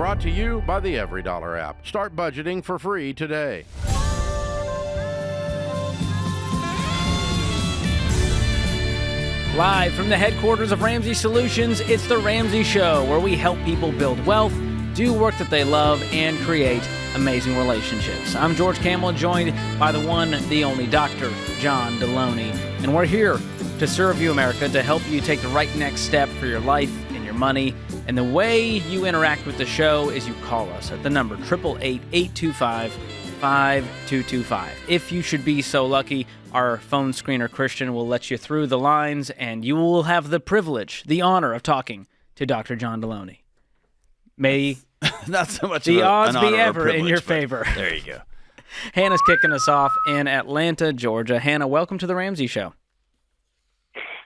Brought to you by the EveryDollar app. Start budgeting for free today. Live from the headquarters of Ramsey Solutions, it's The Ramsey Show, where we help people build wealth, do work that they love, and create amazing relationships. I'm George Kamel, joined by the one, the only Dr. John Delony, and we're here to serve you, America, to help you take the right next step for your life and your money. And the way you interact with the show is you call us at the number 888-825-5225. If you should be so lucky, our phone screener, Christian, will let you through the lines, and you will have the privilege, the honor of talking to Dr. John Delony. May not so much the odds be ever in your favor. There you go. Hannah's kicking us off in Atlanta, Georgia. Hannah, welcome to The Ramsey Show.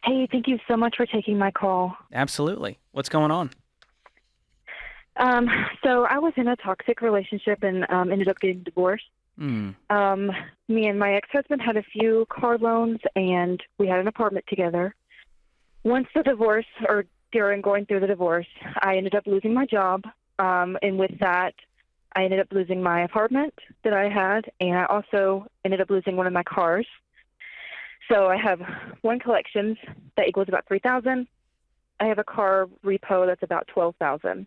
Hey, thank you so much for taking my call. Absolutely. What's going on? So I was in a toxic relationship and ended up getting divorced. Me and my ex-husband had a few car loans, and we had an apartment together. Once the divorce, or during going through the divorce, I ended up losing my job, and with that, I ended up losing my apartment that I had, and I also ended up losing one of my cars. So I have one collections that equals about $3,000. I have a car repo that's about $12,000.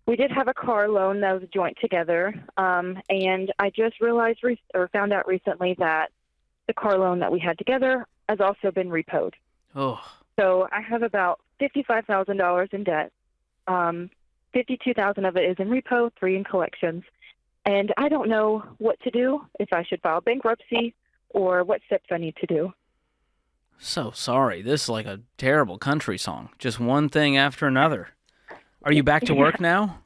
We did have a car loan that was joint together, and I just realized found out recently that the car loan that we had together has also been repoed. Oh. So I have about $55,000 in debt. $52,000 of it is in repo, $3,000 in collections, and I don't know what to do, if I should file bankruptcy or what steps I need to do. So sorry. This is like a terrible country song. Just one thing after another. Are you back to work now?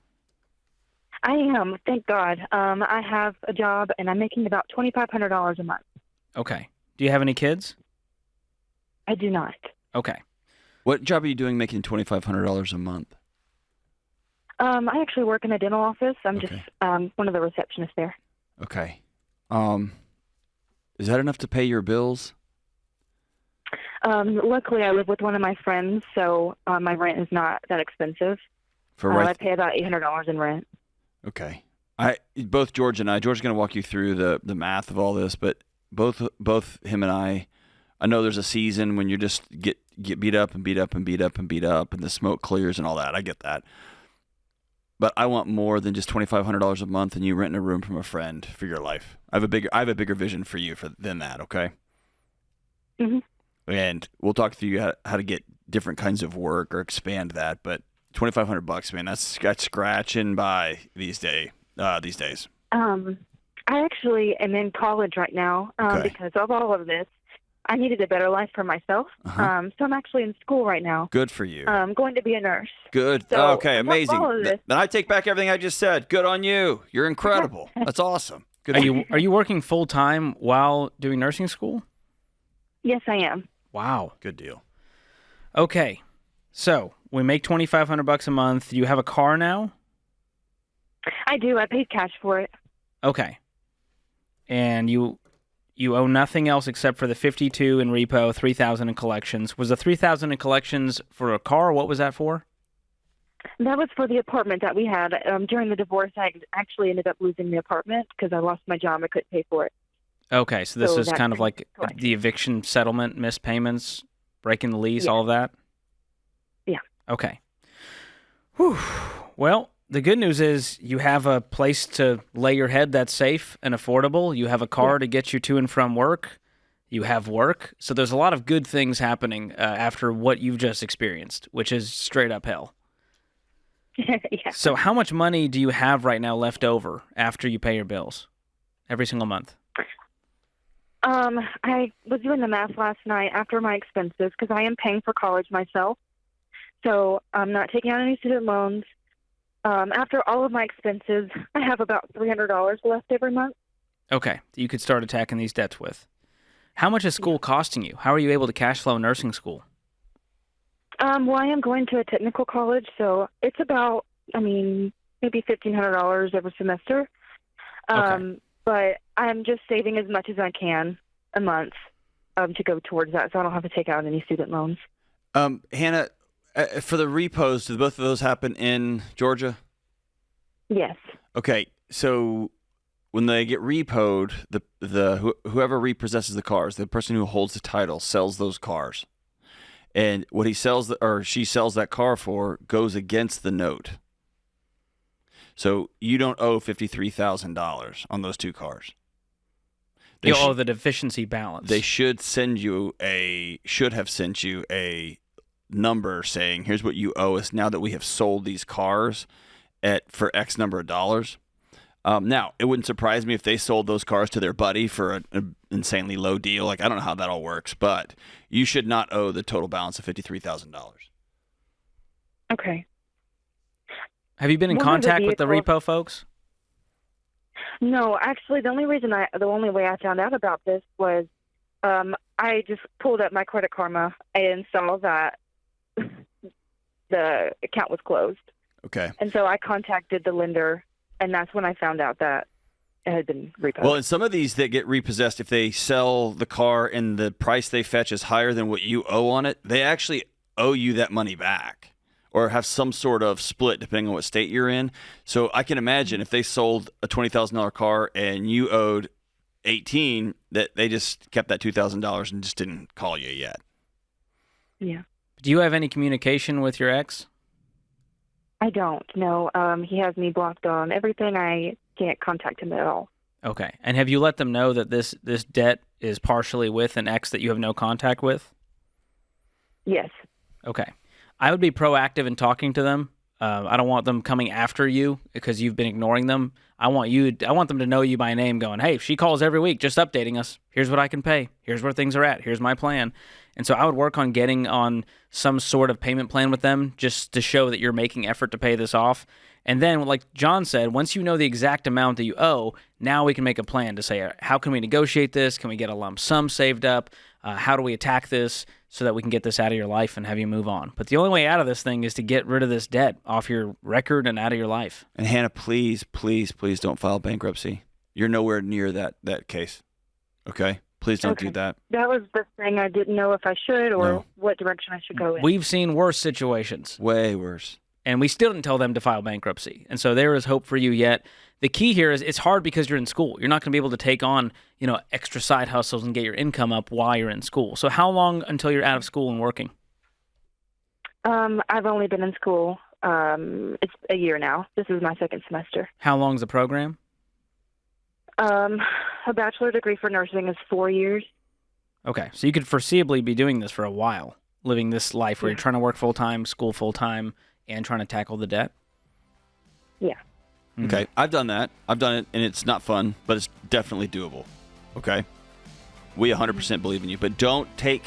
I am, thank God. I have a job, and I'm making about $2,500 a month. Okay. Do you have any kids? I do not. Okay. What job are you doing making $2,500 a month? I actually work in a dental office. I'm just one of the receptionists there. Okay. Is that enough to pay your bills? Luckily, I live with one of my friends, so my rent is not that expensive. I pay about $800 in rent. Okay. Both George and George's going to walk you through the math of all this, but both him and I know there's a season when you just get beat up and beat up and beat up and beat up, and the smoke clears and all that. I get that. But I want more than just $2,500 a month and you renting a room from a friend for your life. I have a bigger vision for you than that. Okay. Mm-hmm. And we'll talk through you how to get different kinds of work or expand that. But $2,500, man, that's scratching by these days. I actually am in college right now because of all of this. I needed a better life for myself. So I'm actually in school right now. Good for you. I'm going to be a nurse. Good. So, okay, amazing. Then I take back everything I just said. Good on you. You're incredible. That's awesome. Good. Are you working full time while doing nursing school? Yes, I am. Wow. Good deal. Okay. So we make $2,500 a month. You have a car now? I do. I paid cash for it. Okay. And you owe nothing else except for the $52,000 in repo, $3,000 in collections. Was the $3,000 in collections for a car? What was that for? That was for the apartment that we had. During the divorce, I actually ended up losing the apartment because I lost my job. I couldn't pay for it. Okay, so this is kind of like the eviction settlement, missed payments, breaking the lease, all of that? Yeah. Okay. Whew. Well, the good news is you have a place to lay your head that's safe and affordable. You have a car to get you to and from work. You have work. So there's a lot of good things happening after what you've just experienced, which is straight up hell. Yeah. So how much money do you have right now left over after you pay your bills every single month? I was doing the math last night after my expenses because I am paying for college myself. So I'm not taking out any student loans. After all of my expenses, I have about $300 left every month. Okay, you could start attacking these debts with. How much is school costing you? How are you able to cash flow nursing school? Well, I am going to a technical college, so it's about, maybe $1,500 every semester. Okay. But I'm just saving as much as I can a month to go towards that, so I don't have to take out any student loans. Hannah, for the repos, did both of those happen in Georgia? Yes. Okay, so when they get repoed, whoever repossesses the cars, the person who holds the title sells those cars, and what he sells or she sells that car for goes against the note. So you don't owe $53,000 on those two cars. You owe the deficiency balance. They should have sent you a number saying, here's what you owe us now that we have sold these cars for X number of dollars. Now, it wouldn't surprise me if they sold those cars to their buddy for an insanely low deal. Like, I don't know how that all works, but you should not owe the total balance of $53,000. Okay. Have you been in contact with the repo folks? No, actually, the only way I found out about this was I just pulled up my Credit Karma and saw that the account was closed. Okay. And so I contacted the lender, and that's when I found out that it had been repoed. Well, in some of these that get repossessed, if they sell the car and the price they fetch is higher than what you owe on it, they actually owe you that money back or have some sort of split depending on what state you're in. So I can imagine if they sold a $20,000 car and you owed $18,000, that they just kept that $2,000 and just didn't call you yet. Yeah. Do you have any communication with your ex? I don't. No. He has me blocked on everything. I can't contact him at all. Okay. And have you let them know that this debt is partially with an ex that you have no contact with? Yes. Okay. I would be proactive in talking to them. I don't want them coming after you because you've been ignoring them. I want them to know you by name going, hey, she calls every week just updating us. Here's what I can pay. Here's where things are at. Here's my plan. And so I would work on getting on some sort of payment plan with them just to show that you're making effort to pay this off. And then, like John said, once you know the exact amount that you owe, now we can make a plan to say, how can we negotiate this? Can we get a lump sum saved up? How do we attack this so that we can get this out of your life and have you move on? But the only way out of this thing is to get rid of this debt off your record and out of your life. And Hannah, please, please, please don't file bankruptcy. You're nowhere near that case. Okay? Please don't do that. That was the thing. I didn't know if I should or what direction I should go in. We've seen worse situations. Way worse. And we still didn't tell them to file bankruptcy. And so there is hope for you yet. The key here is it's hard because you're in school. You're not going to be able to take on, extra side hustles and get your income up while you're in school. So how long until you're out of school and working? I've only been in school. It's a year now. This is my second semester. How long's the program? A bachelor degree for nursing is 4 years. Okay. So you could foreseeably be doing this for a while, living this life where you're trying to work full-time, school full-time, and trying to tackle the debt? Yeah. Okay, I've done that. I've done it, and it's not fun, but it's definitely doable. Okay? We 100% believe in you, but don't take...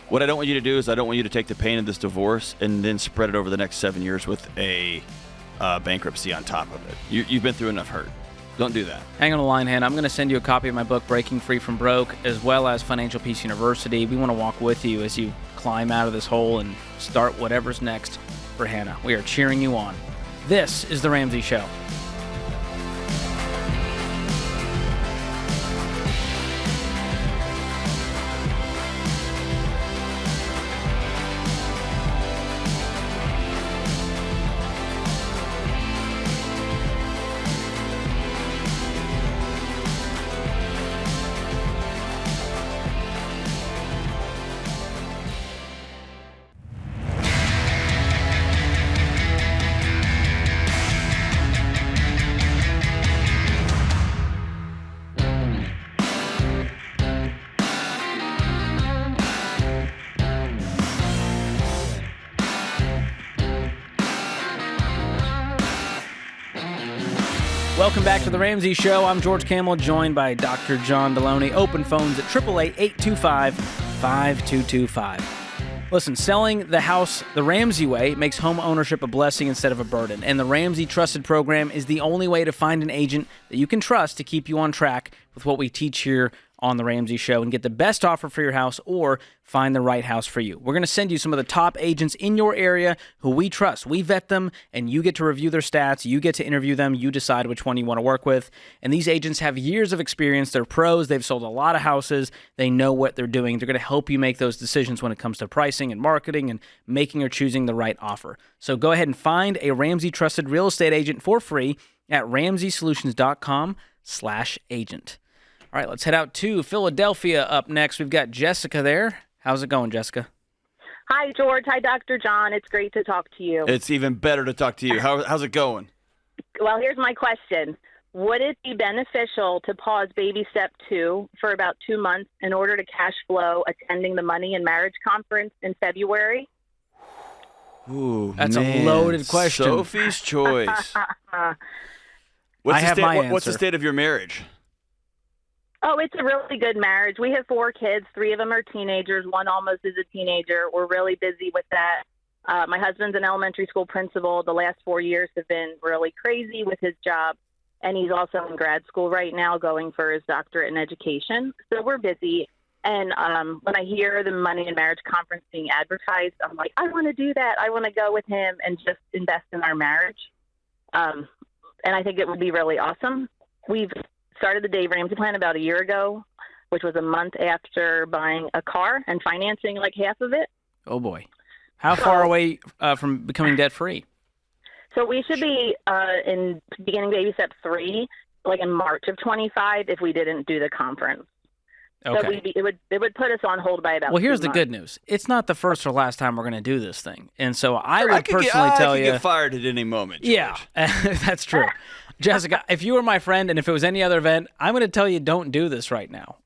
What I don't want you to do is I don't want you to take the pain of this divorce and then spread it over the next 7 years with a bankruptcy on top of it. You've been through enough hurt. Don't do that. Hang on the line, Hannah. I'm going to send you a copy of my book, Breaking Free from Broke, as well as Financial Peace University. We want to walk with you as you climb out of this hole and start whatever's next for Hannah. We are cheering you on. This is The Ramsey Show. Welcome back to The Ramsey Show. I'm George Kamel, joined by Dr. John Delony. Open phones at 888-825-5225. Listen, selling the house the Ramsey way makes home ownership a blessing instead of a burden. And the Ramsey Trusted Program is the only way to find an agent that you can trust to keep you on track with what we teach here on The Ramsey Show and get the best offer for your house or find the right house for you. We're going to send you some of the top agents in your area who we trust. We vet them, and you get to review their stats. You get to interview them. You decide which one you want to work with. And these agents have years of experience. They're pros. They've sold a lot of houses. They know what they're doing. They're going to help you make those decisions when it comes to pricing and marketing and making or choosing the right offer. So go ahead and find a Ramsey Trusted Real Estate agent for free at RamseySolutions.com/agent. All right, let's head out to Philadelphia up next. We've got Jessica there. How's it going, Jessica? Hi, George. Hi, Dr. John. It's great to talk to you. It's even better to talk to you. How's it going? Well, here's my question. Would it be beneficial to pause baby step 2 for about 2 months in order to cash flow attending the Money and Marriage Conference in February? Ooh, That's man. a loaded question. Sophie's choice. What's the state of your marriage? Oh, it's a really good marriage. We have 4 kids. 3 of them are teenagers. 1 almost is a teenager. We're really busy with that. My husband's an elementary school principal. The last 4 years have been really crazy with his job, and he's also in grad school right now going for his doctorate in education. So we're busy. And when I hear the Money and Marriage Conference being advertised, I'm like, I want to do that. I want to go with him and just invest in our marriage. And I think it would be really awesome. We've started the Dave Ramsey plan about a year ago, which was a month after buying a car and financing like half of it. Oh, boy. How far away from becoming debt-free? So we should be in beginning baby step 3, like in March of 25, if we didn't do the conference. Okay. So it would put us on hold by about. Well, here's 2 the months. good news. It's not the first or last time we're going to do this thing. And so I would I could get fired at any moment, George. Yeah, that's true. Jessica, if you were my friend and if it was any other event, I'm going to tell you don't do this right now.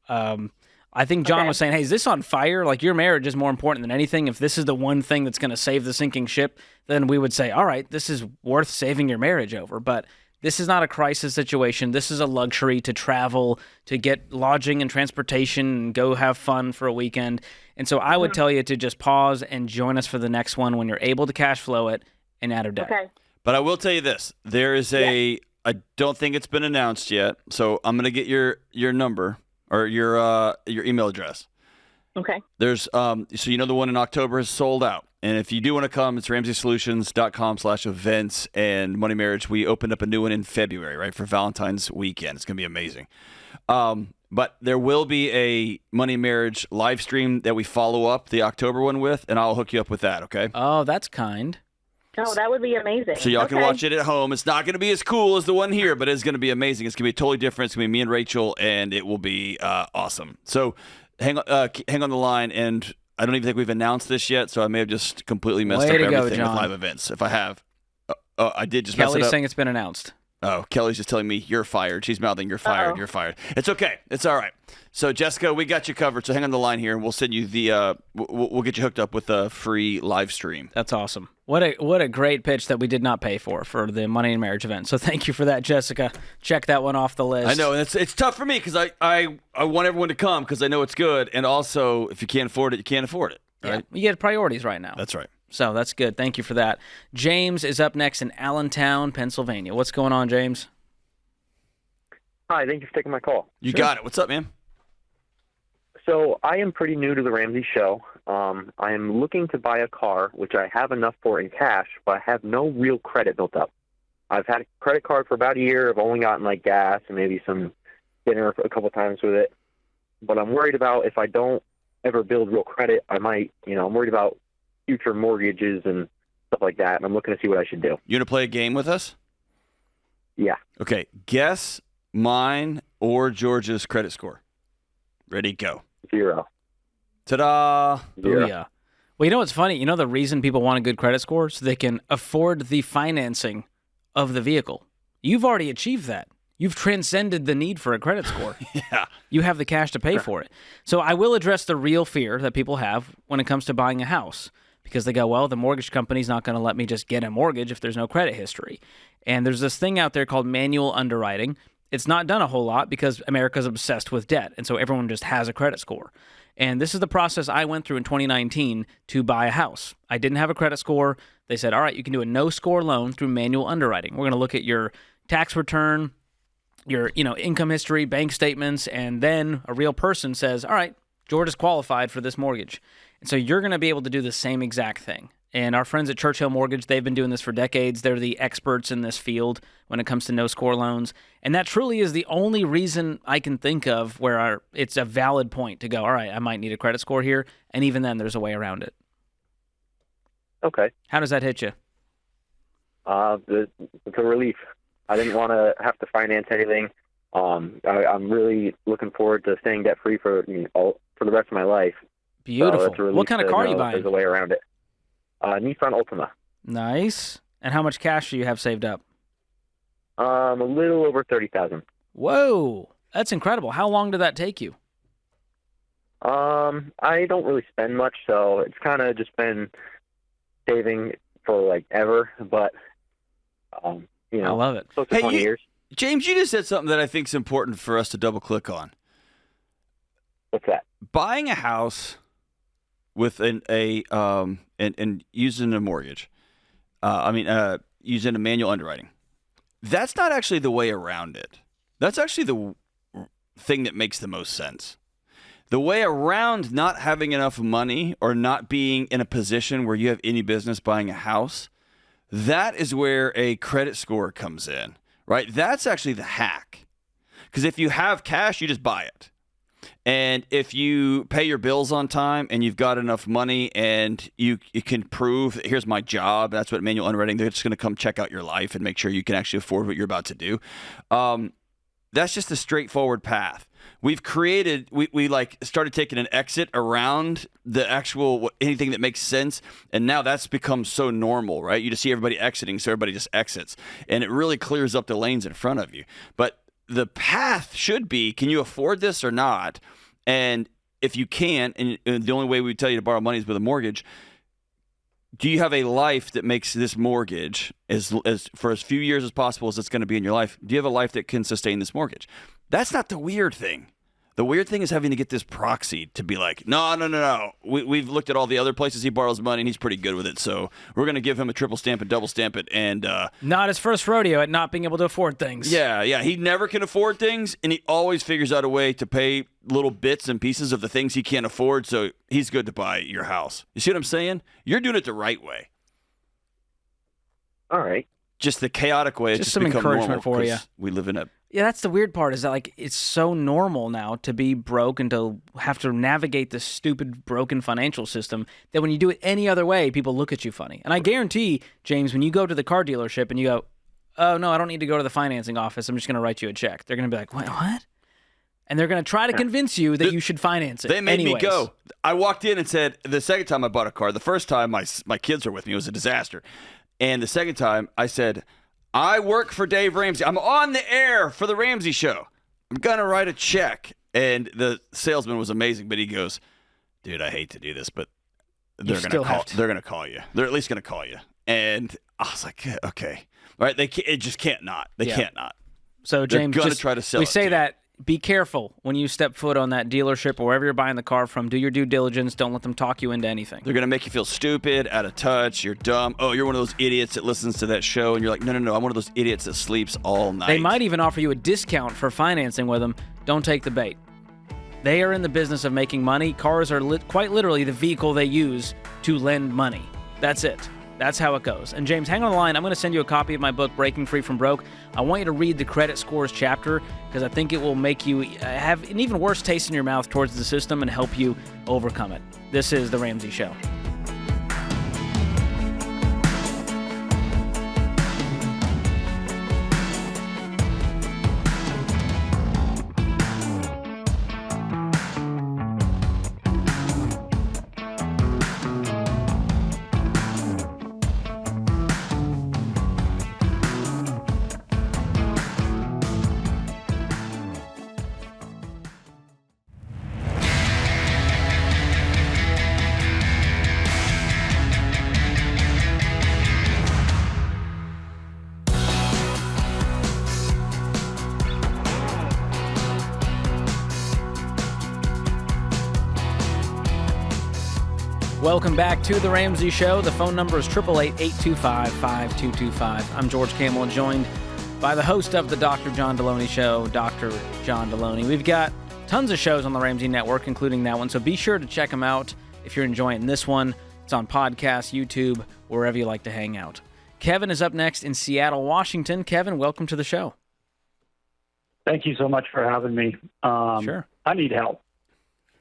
I think John was saying, hey, is this on fire? Like, your marriage is more important than anything. If this is the one thing that's going to save the sinking ship, then we would say, all right, this is worth saving your marriage over. But this is not a crisis situation. This is a luxury to travel, to get lodging and transportation and go have fun for a weekend. And so I would tell you to just pause and join us for the next one when you're able to cash flow it and out of debt. Okay. But I will tell you this. There is I don't think it's been announced yet, so I'm going to get your number or your email address. Okay. There's so you know the one in October is sold out. And if you do want to come, it's RamseySolutions.com/events and Money Marriage. We opened up a new one in February, right, for Valentine's weekend. It's going to be amazing. But there will be a Money Marriage live stream that we follow up the October one with, and I'll hook you up with that, okay? Oh, that's kind. Oh, that would be amazing. So y'all can watch it at home. It's not going to be as cool as the one here, but it's going to be amazing. It's going to be totally different. It's going to be me and Rachel, and it will be awesome. So hang on the line, and I don't even think we've announced this yet, so I may have just completely messed up everything with live events. If I have, I did just mess it up. Kelly's saying it's been announced. Oh, Kelly's just telling me you're fired. She's mouthing, you're fired, you're fired. It's okay. It's all right. So, Jessica, we got you covered. So hang on the line here, and we'll send you the we'll get you hooked up with a free live stream. That's awesome. What a great pitch that we did not pay for the Money and Marriage event. So thank you for that, Jessica. Check that one off the list. I know, and it's tough for me because I want everyone to come because I know it's good, and also if you can't afford it, you can't afford it. Right? Yeah, you get priorities right now. That's right. So that's good. Thank you for that. James is up next in Allentown, Pennsylvania. What's going on, James? Hi, thank you for taking my call. You got it. What's up, man? So I am pretty new to the Ramsey Show. I am looking to buy a car, which I have enough for in cash, but I have no real credit built up. I've had a credit card for about a year. I've only gotten like gas and maybe some dinner a couple times with it. But I'm worried about if I don't ever build real credit, I might, I'm worried about future mortgages and stuff like that, and I'm looking to see what I should do. You want to play a game with us? Yeah. Okay. Guess mine or George's credit score. Ready, go. 0. Ta-da! 0. Yeah. Well, you know what's funny? You know the reason people want a good credit score? So they can afford the financing of the vehicle. You've already achieved that. You've transcended the need for a credit score. Yeah. You have the cash to pay for it. So I will address the real fear that people have when it comes to buying a house, because they go, well, the mortgage company's not going to let me just get a mortgage if there's no credit history. And there's this thing out there called manual underwriting. It's not done a whole lot because America's obsessed with debt, and so everyone just has a credit score. And this is the process I went through in 2019 to buy a house. I didn't have a credit score. They said, all right, you can do a no-score loan through manual underwriting. We're going to look at your tax return, your income history, bank statements, and then a real person says, all right, George is qualified for this mortgage. And so you're going to be able to do the same exact thing. And our friends at Churchill Mortgage, they've been doing this for decades. They're the experts in this field when it comes to no-score loans. And that truly is the only reason I can think of where it's a valid point to go, all right, I might need a credit score here. And even then, there's a way around it. Okay. How does that hit you? It's a relief. I didn't want to have to finance anything. I'm really looking forward to staying debt-free for the rest of my life. Beautiful. So what kind of car are you buying? There's a way around it. Nissan Altima. Nice. And how much cash do you have saved up? A little over $30,000. Whoa, that's incredible. How long did that take you? I don't really spend much, so it's kind of just been saving for like ever. But I love it. Close to 20 years. James, you just said something that I think is important for us to double click on. What's that? Buying a house with and using a mortgage. Using a manual underwriting. That's not actually the way around it. That's actually the thing that makes the most sense. The way around not having enough money or not being in a position where you have any business buying a house, that is where a credit score comes in, right? That's actually the hack. Because if you have cash, you just buy it. And if you pay your bills on time and you've got enough money and you can prove, here's my job, that's what manual underwriting, they're just going to come check out your life and make sure you can actually afford what you're about to do. That's just a straightforward path. We've created, we started taking an exit around the actual, anything that makes sense. And now that's become so normal, right? You just see everybody exiting, so everybody just exits. And it really clears up the lanes in front of you. But the path should be, can you afford this or not? And if you can, and the only way we tell you to borrow money is with a mortgage, do you have a life that makes this mortgage, as for as few years as possible as it's going to be in your life, do you have a life that can sustain this mortgage? That's not the weird thing. The weird thing is having to get this proxy to be like, no. We've looked at all the other places he borrows money, and he's pretty good with it. So we're going to give him a triple stamp and double stamp it. And not his first rodeo at not being able to afford things. Yeah. He never can afford things, and he always figures out a way to pay little bits and pieces of the things he can't afford, so he's good to buy your house. You see what I'm saying? You're doing it the right way. All right. Just the chaotic way. Just some encouragement for you. We live in a... Yeah, that's the weird part is that it's so normal now to be broke and to have to navigate this stupid broken financial system that when you do it any other way, people look at you funny. And I guarantee, James, when you go to the car dealership and you go, oh, no, I don't need to go to the financing office, I'm just going to write you a check. They're going to be like, what? And they're going to try to convince you that you should finance it. They made anyways. me go. I walked in and said, the second time I bought a car, the first time my kids were with me, it was a disaster. And the second time I said, I work for Dave Ramsey. I'm on the air for the Ramsey Show. I'm going to write a check. And the salesman was amazing, but he goes, dude, I hate to do this, but they're going to call you. They're at least going to call you. And I was like, okay. All right, it just can't not. They can't not. So, James, they're going to try to sell it. We say that. Be careful when you step foot on that dealership or wherever you're buying the car from. Do your due diligence. Don't let them talk you into anything. They're going to make you feel stupid, out of touch, you're dumb. Oh, you're one of those idiots that listens to that show. And you're like, no, I'm one of those idiots that sleeps all night. They might even offer you a discount for financing with them. Don't take the bait. They are in the business of making money. Cars are quite literally the vehicle they use to lend money. That's it. That's how it goes. And James, hang on the line. I'm going to send you a copy of my book, Breaking Free from Broke. I want you to read the credit scores chapter because I think it will make you have an even worse taste in your mouth towards the system and help you overcome it. This is The Ramsey Show. Welcome back to The Ramsey Show. The phone number is 888-825-5225. I'm George Kamel, joined by the host of the Dr. John Delony Show, Dr. John Delony. We've got tons of shows on the Ramsey Network, including that one, so be sure to check them out if you're enjoying this one. It's on podcast, YouTube, wherever you like to hang out. Kevin is up next in Seattle, Washington. Kevin, welcome to the show. Thank you so much for having me. Sure. I need help.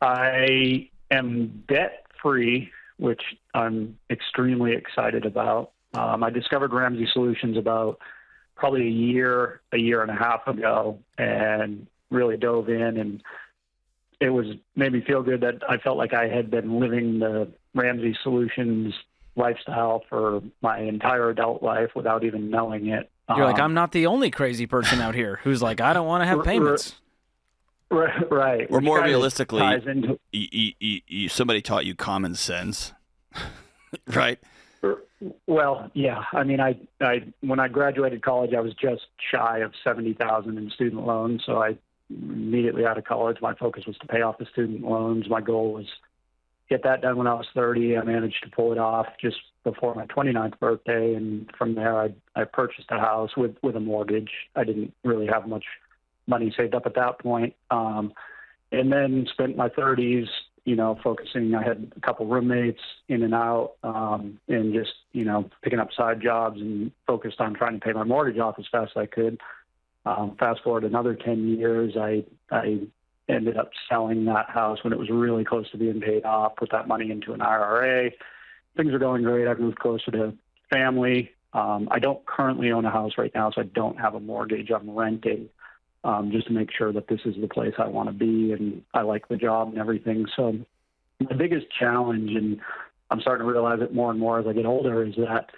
I am debt-free, which I'm extremely excited about. I discovered Ramsey Solutions about probably a year and a half ago, and really dove in, and it made me feel good that I felt like I had been living the Ramsey Solutions lifestyle for my entire adult life without even knowing it. You're like, I'm not the only crazy person out here who's like, I don't want to have payments. Right. Or more realistically, into, somebody taught you common sense, right? Well, yeah. I mean, I when I graduated college, I was just shy of $70,000 in student loans. So I immediately out of college, my focus was to pay off the student loans. My goal was get that done when I was 30. I managed to pull it off just before my 29th birthday, and from there, I purchased a house with a mortgage. I didn't really have much money saved up at that point, and then spent my 30s, focusing. I had a couple roommates in and out, and just, picking up side jobs and focused on trying to pay my mortgage off as fast as I could. Fast forward another 10 years, I ended up selling that house when it was really close to being paid off, put that money into an IRA. Things are going great. I've moved closer to family. I don't currently own a house right now, so I don't have a mortgage. I'm renting, just to make sure that this is the place I want to be, and I like the job and everything. So the biggest challenge, and I'm starting to realize it more and more as I get older, is that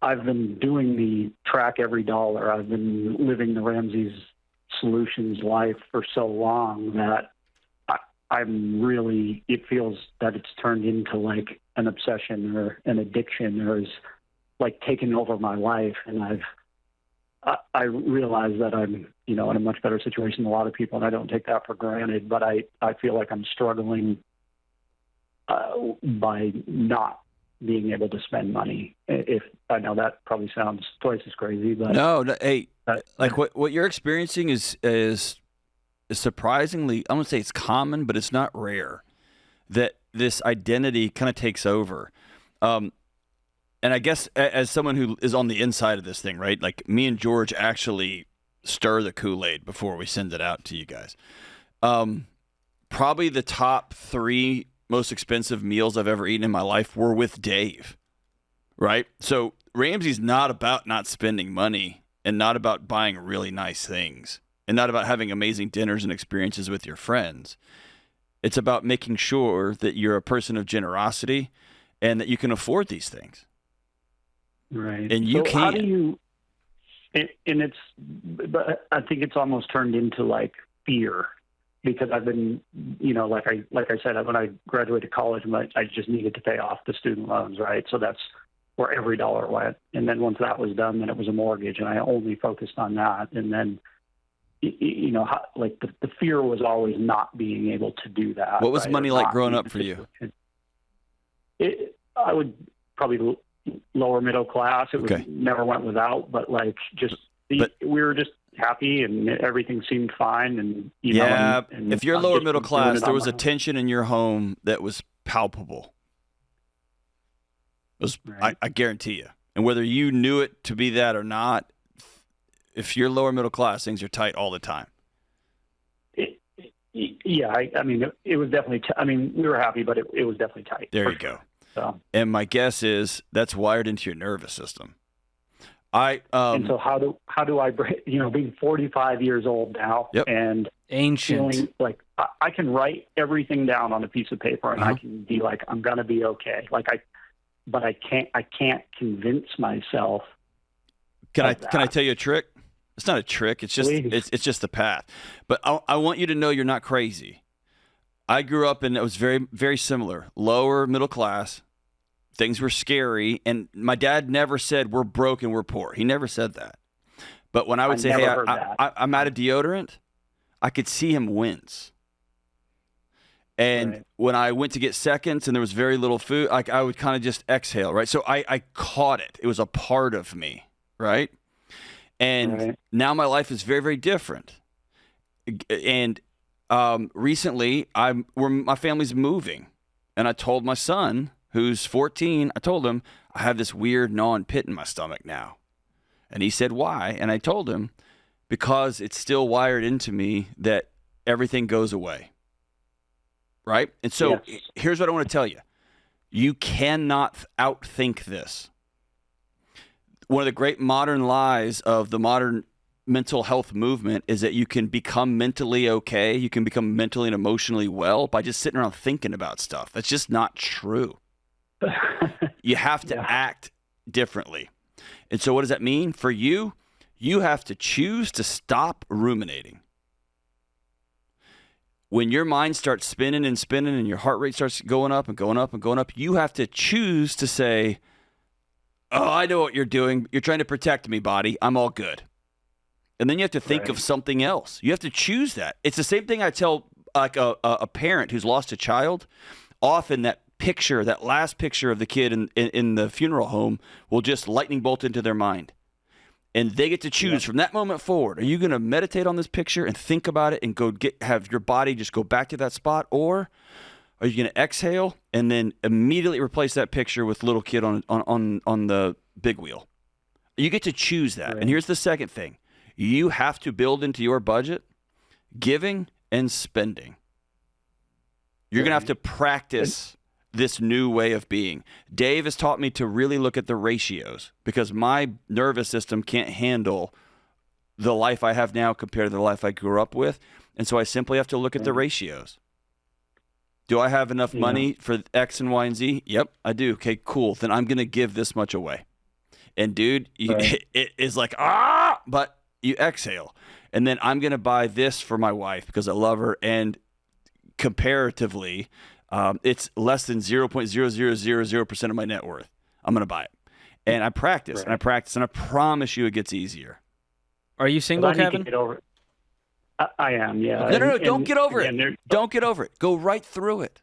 I've been doing the track every dollar. I've been living the Ramsey Solutions life for so long that it feels that it's turned into like an obsession or an addiction, or is like taken over my life. And I realize that I'm, in a much better situation than a lot of people, and I don't take that for granted, but I feel like I'm struggling by not being able to spend money. If I know that probably sounds twice as crazy, but no, hey, like what you're experiencing is surprisingly, I wouldn't say it's common, but it's not rare that this identity kind of takes over. And I guess as someone who is on the inside of this thing, right? Like me and George actually stir the Kool-Aid before we send it out to you guys. Probably the top 3 most expensive meals I've ever eaten in my life were with Dave, right? So Ramsey's not about not spending money, and not about buying really nice things, and not about having amazing dinners and experiences with your friends. It's about making sure that you're a person of generosity and that you can afford these things. Right. And you so can. How do you, but I think it's almost turned into like fear, because I've been, like I said, when I graduated college, I just needed to pay off the student loans, right? So that's where every dollar went. And then once that was done, then it was a mortgage, and I only focused on that. And then, the fear was always not being able to do that. What was right? money like growing up for you? I would probably lower middle class. It Okay. was never went without, but we were just happy and everything seemed fine. And and if you're I'm lower just middle doing class, it there on was my a own. tension in your home that was palpable. Right. I guarantee you. And whether you knew it to be that or not, if you're lower middle class, things are tight all the time. I mean, it was definitely. We were happy, but it was definitely tight. There for you sure. go. So, And my guess is that's wired into your nervous system. and so how do I break? Being 45 years old now, Yep. and Ancient. feeling like I can write everything down on a piece of paper, and I Uh-huh. can be like, I'm gonna be okay. But I can't convince myself. Can of I that. tell you a trick? It's not a trick. It's just Please. it's just the path. But I want you to know you're not crazy. I grew up and it was very, very similar. Lower middle class. Things were scary. And my dad never said we're broke and we're poor. He never said that. But when I would say, never hey, heard that. I'm out of deodorant, I could see him wince. And Right. when I went to get seconds and there was very little food, I would kind of just exhale, right? So I caught it. It was a part of me, right? And now my life is very, very different. And recently, my family's moving. And I told my son, who's 14, I told him, I have this weird gnawing pit in my stomach now. And he said, why? And I told him, because it's still wired into me that everything goes away. Right? And so here's what I want to tell you. You cannot outthink this. One of the great modern lies of the modern mental health movement is that you can become mentally okay, you can become mentally and emotionally well by just sitting around thinking about stuff. That's just not true. You have to act differently. And so what does that mean? For you, you have to choose to stop ruminating. When your mind starts spinning and spinning and your heart rate starts going up and going up and going up, you have to choose to say, oh, I know what you're doing. You're trying to protect me, body. I'm all good. And then you have to think of something else. You have to choose that. It's the same thing I tell like a parent who's lost a child. Often that last picture of the kid in the funeral home will just lightning bolt into their mind. And they get to choose from that moment forward. Are you going to meditate on this picture and think about it and have your body just go back to that spot? Or are you going to exhale and then immediately replace that picture with little kid on the big wheel? You get to choose that. And here's the second thing. You have to build into your budget giving and spending. You're going to have to practice this new way of being. Dave has taught me to really look at the ratios because my nervous system can't handle the life I have now compared to the life I grew up with. And so I simply have to look at the ratios. Do I have enough money for X and Y and Z? Yep, I do. Okay, cool. Then I'm going to give this much away. And dude, it is like, but you exhale. And then I'm going to buy this for my wife because I love her. And comparatively, it's less than 0.0000% of my net worth. I'm going to buy it. And I practice and I practice and I promise you it gets easier. Are you single, Kevin? I am, yeah. No, don't get over it. Don't get over it. Go right through it.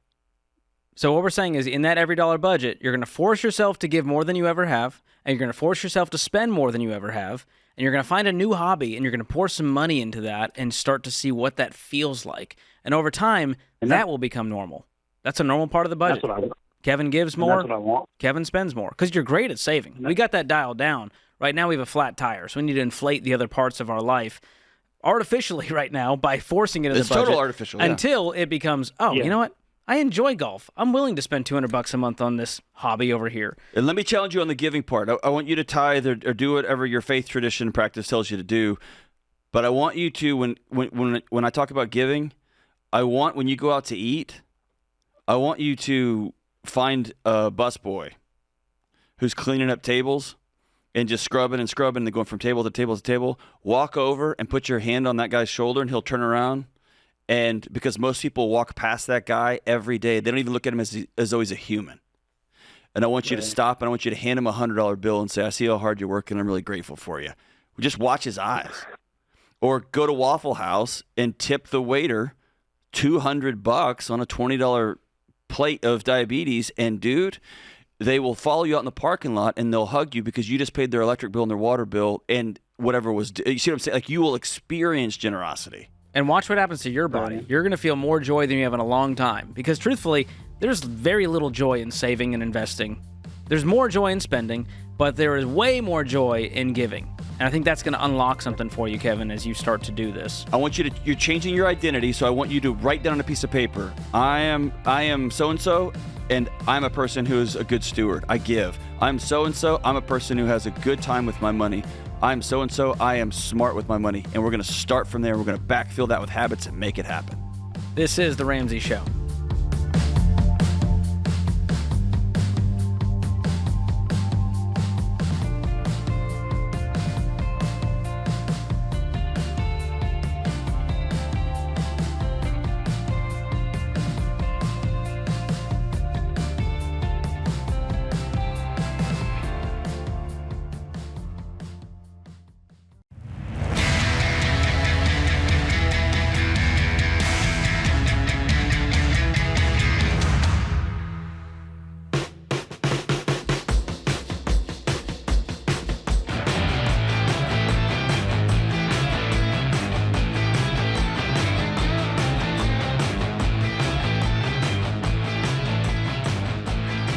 So what we're saying is in that every dollar budget, you're going to force yourself to give more than you ever have, and you're going to force yourself to spend more than you ever have, and you're going to find a new hobby, and you're going to pour some money into that and start to see what that feels like. And over time, that will become normal. That's a normal part of the budget. That's what I want. Kevin gives more. That's what I want. Kevin spends more because you're great at saving. We got that dialed down. Right now we have a flat tire, so we need to inflate the other parts of our life artificially right now by forcing it in the budget. It's total artificial, until it becomes, you know what? I enjoy golf. I'm willing to spend $200 a month on this hobby over here. And let me challenge you on the giving part. I want you to tithe or do whatever your faith, tradition, and practice tells you to do. But I want you to, when I talk about giving, I want when you go out to eat, I want you to find a busboy who's cleaning up tables and just scrubbing and scrubbing and going from table to table to table. Walk over and put your hand on that guy's shoulder and he'll turn around. And because most people walk past that guy every day, they don't even look at him as though he's a human. And I want you to stop and I want you to hand him a $100 bill and say, I see how hard you're working. I'm really grateful for you. Just watch his eyes. Or go to Waffle House and tip the waiter $200 on a $20 plate of diabetes. And dude, they will follow you out in the parking lot and they'll hug you because you just paid their electric bill and their water bill and whatever was. You see what I'm saying? Like you will experience generosity. And watch what happens to your body. You're going to feel more joy than you have in a long time. Because truthfully, there's very little joy in saving and investing. There's more joy in spending, but there is way more joy in giving. And I think that's going to unlock something for you, Kevin, as you start to do this. I want you to, you're changing your identity, so I want you to write down on a piece of paper, I am so-and-so, and I'm a person who is a good steward. I give. I'm so-and-so, I'm a person who has a good time with my money. I'm so-and-so, I am smart with my money. And we're going to start from there. We're going to backfill that with habits and make it happen. This is The Ramsey Show.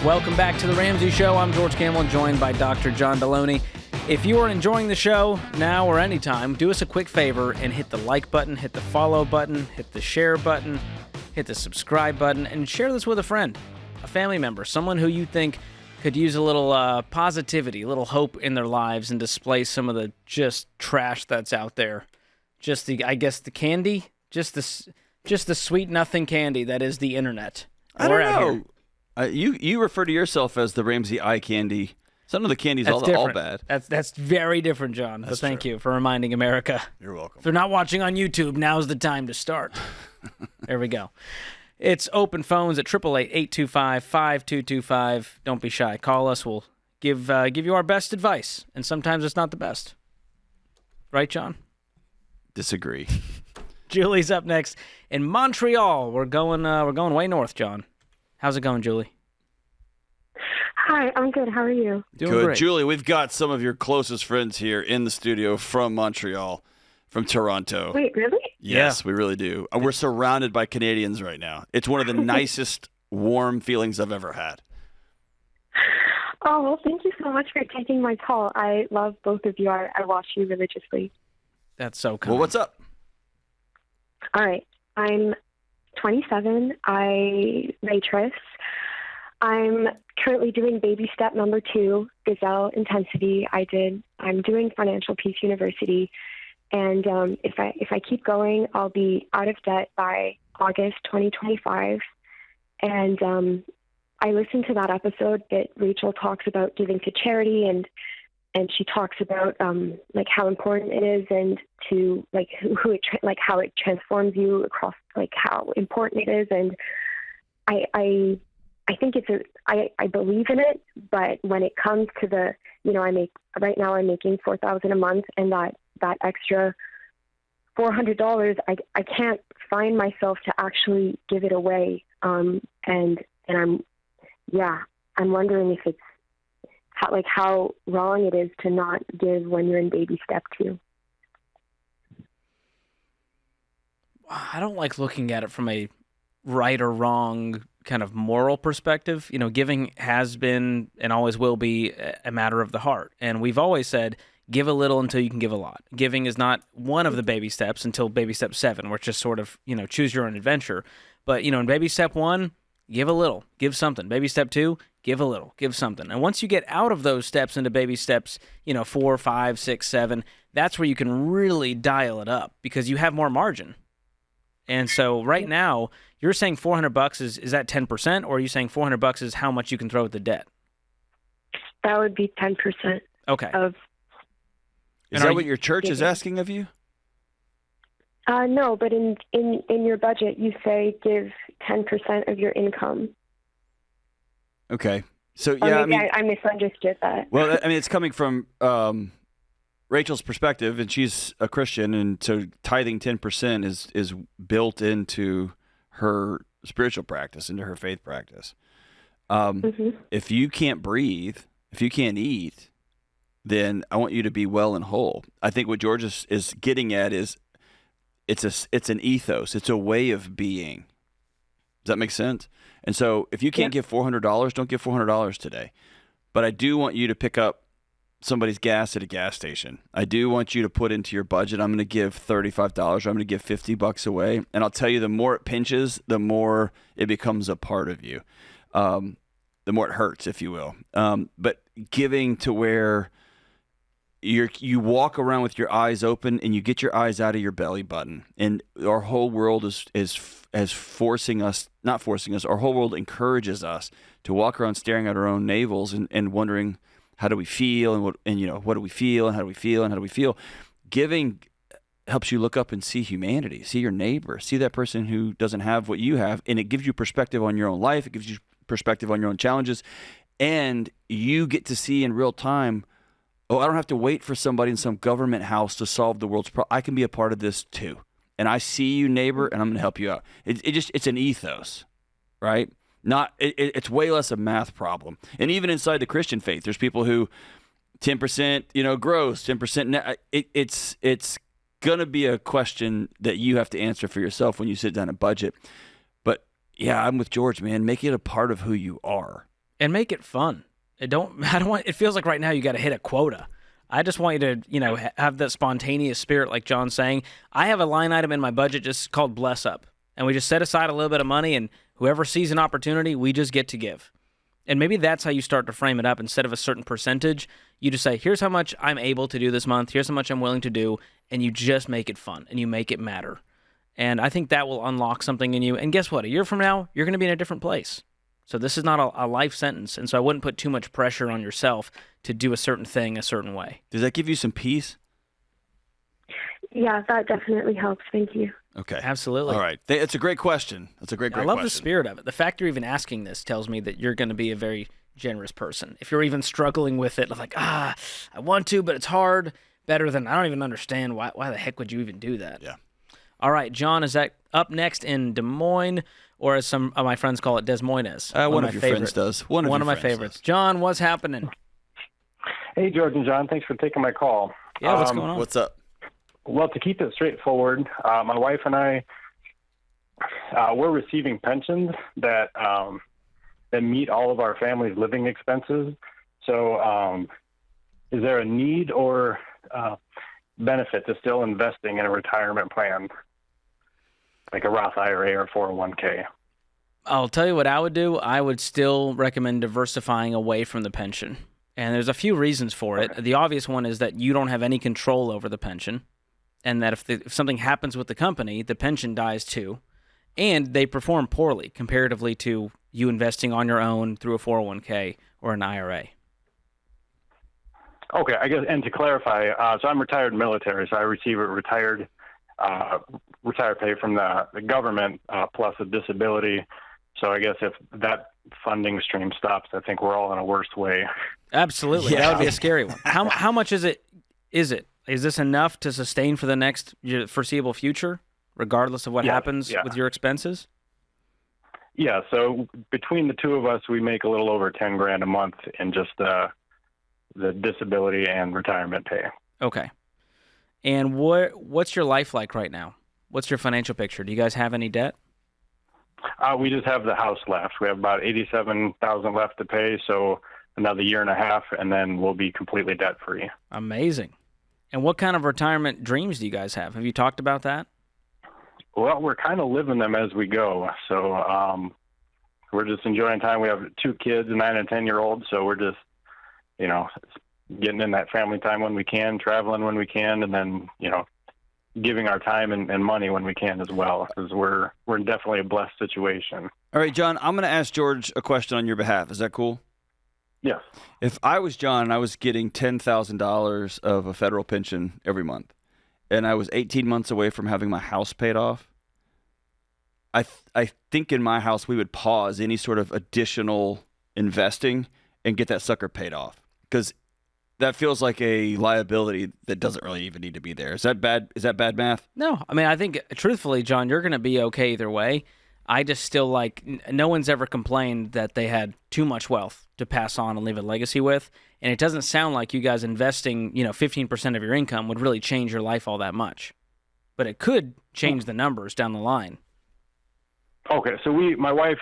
Welcome back to The Ramsey Show. I'm George Kamel, joined by Dr. John Delony. If you are enjoying the show now or anytime, do us a quick favor and hit the like button, hit the follow button, hit the share button, hit the subscribe button, and share this with a friend, a family member, someone who you think could use a little positivity, a little hope in their lives and display some of the just trash that's out there. Just the candy, just the sweet nothing candy that is the internet. I don't know. You refer to yourself as the Ramsey eye candy. Some of the candy's all bad. That's very different, John. But thank you for reminding America. You're welcome. If they're not watching on YouTube, now's the time to start. There we go. It's open phones at 888-825-5225. Don't be shy. Call us. We'll give you our best advice, and sometimes it's not the best. Right, John? Disagree. Julie's up next in Montreal. We're going way north, John. How's it going, Julie? Hi, I'm good. How are you? Doing Good. great. Julie, we've got some of your closest friends here in the studio from Montreal, from Toronto. Wait, really? Yes, we really do. We're surrounded by Canadians right now. It's one of the nicest, warm feelings I've ever had. Oh, well, thank you so much for taking my call. I love both of you. I watch you religiously. That's so kind. Well, what's up? All right. I'm 27. I waitress. I'm currently doing baby step number 2, Gazelle Intensity. I'm doing Financial Peace University, and if I keep going, I'll be out of debt by August 2025. And I listened to that episode that Rachel talks about giving to charity, and she talks about like how important it is, and to like how it transforms you across, like how important it is. And I think I believe in it, but when it comes to right now I'm making $4,000 a month, and that extra $400, I can't find myself to actually give it away. And I'm wondering if it's how wrong it is to not give when you're in baby step 2. I don't like looking at it from a right or wrong kind of moral perspective. You know, giving has been and always will be a matter of the heart. And we've always said, give a little until you can give a lot. Giving is not one of the baby steps until baby step 7, which is sort of, choose your own adventure. But, in baby step 1, give a little, give something. Baby step 2, give a little, give something. And once you get out of those steps into baby steps, 4, 5, 6, 7, that's where you can really dial it up because you have more margin. And so right now, you're saying $400 is that 10%, or are you saying $400 is how much you can throw at the debt? That would be 10%. Okay. Is that what your church is asking of you? No, but in your budget, you say give 10% of your income. Okay. So or maybe I misunderstood that. Well, it's coming from Rachel's perspective, and she's a Christian, and so tithing 10% is built into her spiritual practice, into her faith practice. If you can't breathe, if you can't eat, then I want you to be well and whole. I think what George is getting at is it's an ethos. It's a way of being. Does that make sense? And so if you can't give $400, don't give $400 today. But I do want you to pick up somebody's gas at a gas station. I do want you to put into your budget, I'm going to give $35, or I'm going to give $50 away. And I'll tell you, the more it pinches, the more it becomes a part of you. The more it hurts, if you will. But giving to where you walk around with your eyes open and you get your eyes out of your belly button. And our whole world is forcing us, not forcing us, our whole world encourages us to walk around staring at our own navels and wondering, how do we feel, and what do we feel, and how do we feel, and how do we feel? Giving helps you look up and see humanity, see your neighbor, see that person who doesn't have what you have, and it gives you perspective on your own life. It gives you perspective on your own challenges, and you get to see in real time, I don't have to wait for somebody in some government house to solve the world's problem. I can be a part of this too, and I see you, neighbor, and I'm going to help you out. It's an ethos, right? It's way less a math problem. And even inside the Christian faith, there's people who 10%, gross, 10% net. It's going to be a question that you have to answer for yourself when you sit down and budget. But yeah, I'm with George, man. Make it a part of who you are. And make it fun. I don't want, it feels like right now you got to hit a quota. I just want you to, have that spontaneous spirit like John's saying. I have a line item in my budget just called Bless Up. And we just set aside a little bit of money, and whoever sees an opportunity, we just get to give. And maybe that's how you start to frame it up. Instead of a certain percentage, you just say, here's how much I'm able to do this month. Here's how much I'm willing to do. And you just make it fun, and you make it matter. And I think that will unlock something in you. And guess what? A year from now, you're going to be in a different place. So this is not a life sentence, and so I wouldn't put too much pressure on yourself to do a certain thing a certain way. Does that give you some peace? Yeah, that definitely helps. Thank you. Okay. Absolutely. All right. It's a great question. That's a great question. I love the spirit of it. The fact you're even asking this tells me that you're going to be a very generous person. If you're even struggling with it, like, I want to, but it's hard, better than, I don't even understand. Why the heck would you even do that? Yeah. All right, John, is that up next in Des Moines, or as some of my friends call it, Des Moines? One of your friends does. One of my favorites. John, what's happening? Hey, George and John. Thanks for taking my call. Yeah, what's going on? What's up? Well, to keep it straightforward, my wife and I, we're receiving pensions that meet all of our family's living expenses. So is there a need or benefit to still investing in a retirement plan, like a Roth IRA or 401k? I'll tell you what I would do. I would still recommend diversifying away from the pension. And there's a few reasons for it. The obvious one is that you don't have any control over the pension, and that if something happens with the company, the pension dies too. And they perform poorly comparatively to you investing on your own through a 401k or an IRA. Okay, I guess, and to clarify, so I'm retired military, so I receive a retired pay from the government plus a disability. So I guess if that funding stream stops, I think we're all in a worse way. Absolutely, yeah. That would be a scary one. How much is it? Is this enough to sustain for the next foreseeable future, regardless of what happens with your expenses? Yeah. So between the two of us, we make a little over $10,000 a month in just the disability and retirement pay. Okay. And what's your life like right now? What's your financial picture? Do you guys have any debt? We just have the house left. We have about $87,000 left to pay, so another year and a half, and then we'll be completely debt free. Amazing. And what kind of retirement dreams do you guys have? Have you talked about that? Well, we're kind of living them as we go. So we're just enjoying time. We have 2 kids, a 9 and 10-year-old, so we're just, getting in that family time when we can, traveling when we can, and then, giving our time and money when we can as well, because we're definitely a blessed situation. All right, John, I'm going to ask George a question on your behalf. Is that cool? Yes. If I was John and I was getting $10,000 of a federal pension every month, and I was 18 months away from having my house paid off, I think in my house we would pause any sort of additional investing and get that sucker paid off, because that feels like a liability that doesn't really even need to be there. Is that bad? Is that bad math? No. I mean, I think, truthfully, John, you're going to be okay either way. I just still no one's ever complained that they had too much wealth to pass on and leave a legacy with. And it doesn't sound like you guys investing, 15% of your income would really change your life all that much. But it could change the numbers down the line. Okay, so my wife,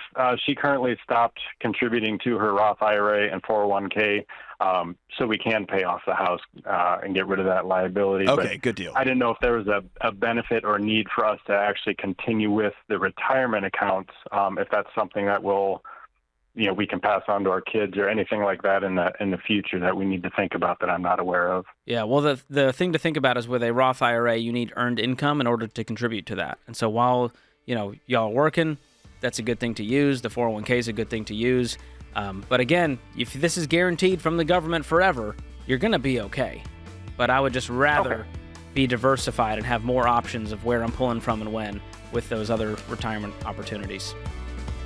she currently stopped contributing to her Roth IRA and 401k, so we can pay off the house and get rid of that liability. Okay, good deal. I didn't know if there was a benefit or need for us to actually continue with the retirement accounts, if that's something that we can pass on to our kids or anything like that in the future that we need to think about that I'm not aware of. Yeah, well, the thing to think about is with a Roth IRA, you need earned income in order to contribute to that. And so while y'all are working, that's a good thing to use. The 401k is a good thing to use. But again, if this is guaranteed from the government forever, you're going to be okay. But I would just rather be diversified and have more options of where I'm pulling from and when with those other retirement opportunities.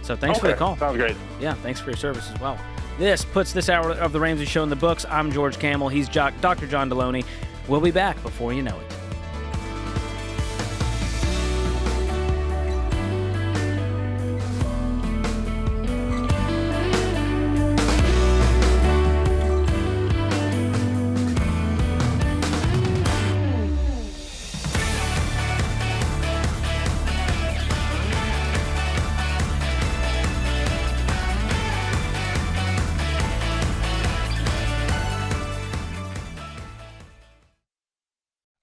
So thanks for the call. Sounds great. Yeah, thanks for your service as well. This puts this hour of the Ramsey Show in the books. I'm George Kamel. He's Dr. John Delony. We'll be back before you know it.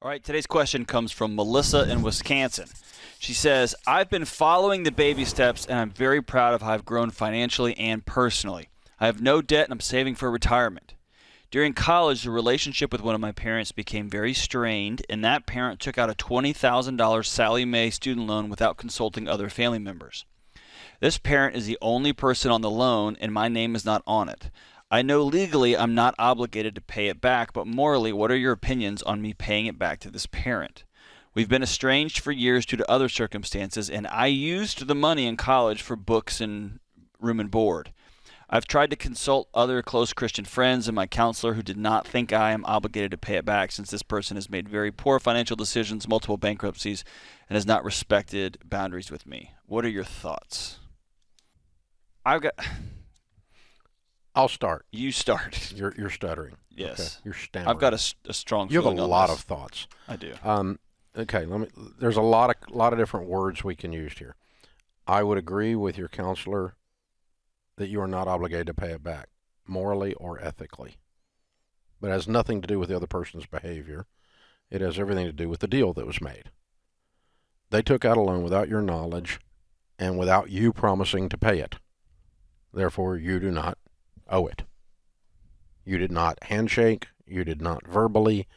All right, today's question comes from Melissa in Wisconsin. She says, I've been following the baby steps, and I'm very proud of how I've grown financially and personally. I have no debt, and I'm saving for retirement. During college, the relationship with one of my parents became very strained, and that parent took out a $20,000 Sallie Mae student loan without consulting other family members. This parent is the only person on the loan, and my name is not on it. I know legally I'm not obligated to pay it back, but morally, what are your opinions on me paying it back to this parent? We've been estranged for years due to other circumstances, and I used the money in college for books and room and board. I've tried to consult other close Christian friends and my counselor who did not think I am obligated to pay it back since this person has made very poor financial decisions, multiple bankruptcies, and has not respected boundaries with me. What are your thoughts? I'll start. You start. You're stuttering. Yes. Okay. You're stammering. I've got a strong You have feeling a on lot this. of thoughts. I do. Okay, there's a lot of different words we can use here. I would agree with your counselor that you are not obligated to pay it back, morally or ethically. But it has nothing to do with the other person's behavior. It has everything to do with the deal that was made. They took out a loan without your knowledge and without you promising to pay it. Therefore, you do not owe it. You did not handshake. You did not verbally.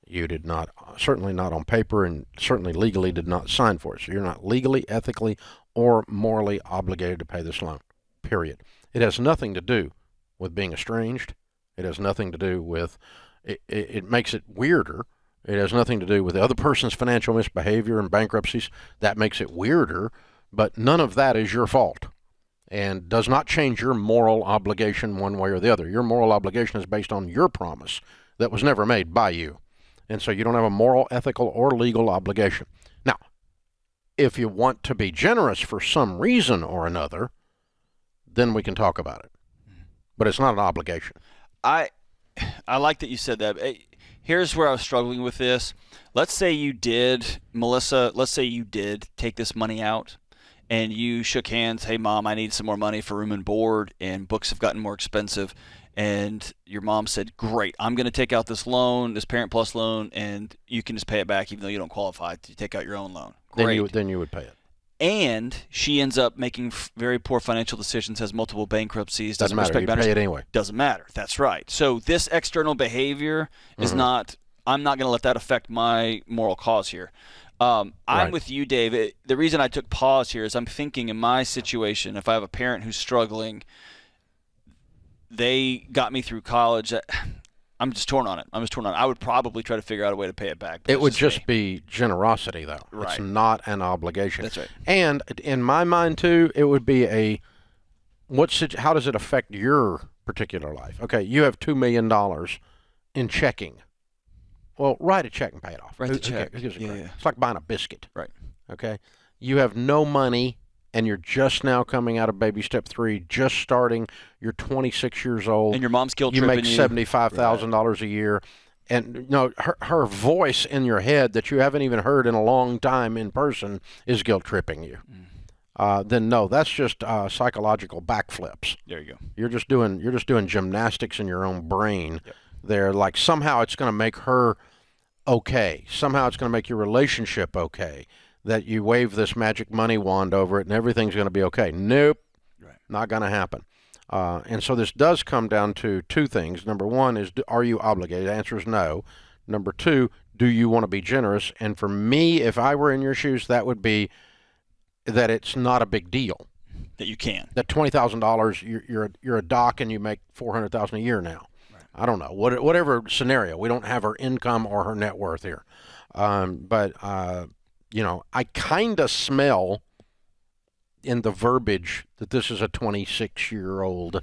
You did not, certainly not on paper, and certainly legally did not sign for it. So you're not legally, ethically, or morally obligated to pay this loan, period. It has nothing to do with being estranged. It has nothing to do with, it makes it weirder. It has nothing to do with the other person's financial misbehavior and bankruptcies. That makes it weirder, but none of that is your fault and does not change your moral obligation one way or the other. Your moral obligation is based on your promise that was never made by you. And so you don't have a moral, ethical, or legal obligation. Now, if you want to be generous for some reason or another, then we can talk about it. But it's not an obligation. I like that you said that. Here's where I was struggling with this. Let's say you did, Melissa, let's say you did take this money out and you shook hands. Hey, Mom, I need some more money for room and board, and books have gotten more expensive. And your mom said, great, I'm going to take out this loan, this Parent Plus loan, and you can just pay it back even though you don't qualify to take out your own loan. Great. Then you would pay it. And she ends up making very poor financial decisions, has multiple bankruptcies, doesn't matter. respect You boundaries. pay it anyway. Doesn't matter. That's right. So this external behavior is not, I'm not going to let that affect my moral cause here. I'm with you, Dave. The reason I took pause here is I'm thinking in my situation, if I have a parent who's struggling, they got me through college. I'm just torn on it. I would probably try to figure out a way to pay it back. It would just be generosity, though. Right. It's not an obligation. That's right. And in my mind, too, it would be how does it affect your particular life? Okay, you have $2 million in checking. Well, write a check and pay it off. Write the check. Who gives a crap? Yeah. It's like buying a biscuit. Right. Okay? You have no money, and you're just now coming out of baby step 3, just starting. You're 26 years old. And your mom's guilt you tripping make $75,000 a year. And her voice in your head that you haven't even heard in a long time in person is guilt tripping you. Then no, that's just psychological backflips. There you go. You're just doing gymnastics in your own brain. Yep. There, like somehow it's going to make her okay. Somehow it's going to make your relationship okay. That you wave this magic money wand over it and everything's going to be okay. Nope, not going to happen. And so this does come down to two things. Number one is, are you obligated? The answer is no. Number two, do you want to be generous? And for me, if I were in your shoes, that would be that it's not a big deal. That you can. That $20,000, you're a doc and you make $400,000 a year now. Right. I don't know. Whatever scenario. We don't have her income or her net worth here. But I kind of smell in the verbiage that this is a 26-year-old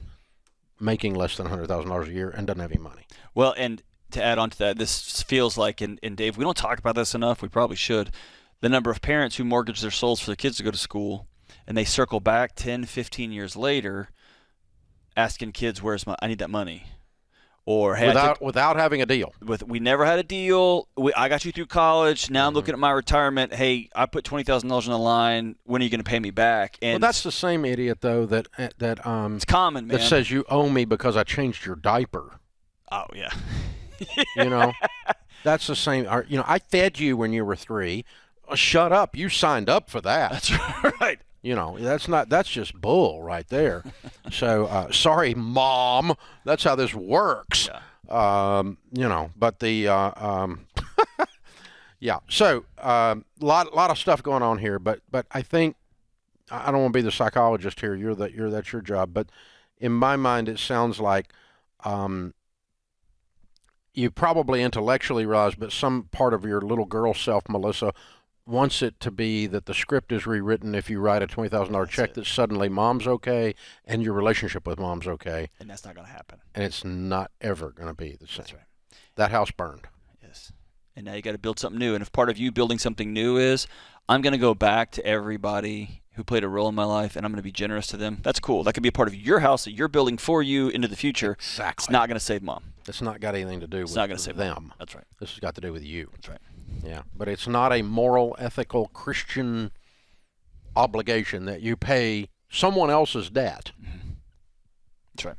making less than $100,000 a year and doesn't have any money. Well, and to add on to that, this feels like, and Dave, we don't talk about this enough. We probably should. The number of parents who mortgage their souls for their kids to go to school, and they circle back 10, 15 years later asking kids, I need that money. Or hey, without having a deal. We never had a deal. I got you through college. Now I'm looking at my retirement. Hey, I put $20,000 on the line. When are you going to pay me back? And that's the same idiot though that it's common, man. That says you owe me because I changed your diaper. Oh yeah. That's the same. I fed you when you were 3. Shut up. You signed up for that. That's right. That's just bull right there. So, sorry, Mom. That's how this works. Yeah. But the, yeah. So, lot of stuff going on here, but I think, I don't want to be the psychologist here. That's your job. But in my mind, it sounds like, you probably intellectually realize, but some part of your little girl self, Melissa, wants it to be that the script is rewritten if you write a $20,000 check, that suddenly Mom's okay and your relationship with Mom's okay. And that's not going to happen. And it's not ever going to be the same. That's right. That house burned. Yes. And now you got to build something new. And if part of you building something new is, I'm going to go back to everybody who played a role in my life, and I'm going to be generous to them. That's cool. That could be a part of your house that you're building for you into the future. Exactly. It's not going to save Mom. It's not got anything to do with not going to save them. Mom. That's right. This has got to do with you. That's right. Yeah. But it's not a moral, ethical, Christian obligation that you pay someone else's debt. That's right.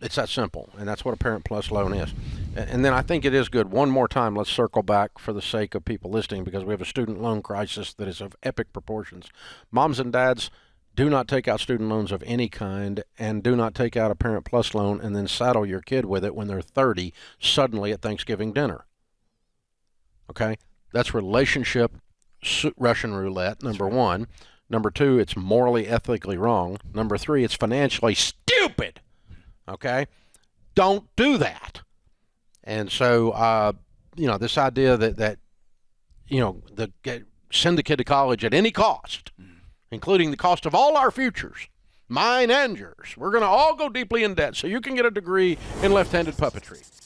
It's that simple, and that's what a Parent Plus loan is. And then I think it is good. One more time, let's circle back for the sake of people listening, because we have a student loan crisis that is of epic proportions. Moms and dads, do not take out student loans of any kind, and do not take out a Parent Plus loan and then saddle your kid with it when they're 30 suddenly at Thanksgiving dinner. Okay? That's relationship Russian roulette, number one. Number 2, it's morally, ethically wrong. Number 3, it's financially stupid. Okay? Don't do that. And so, this idea that send the kid to college at any cost, including the cost of all our futures, mine and yours. We're going to all go deeply in debt so you can get a degree in left-handed puppetry.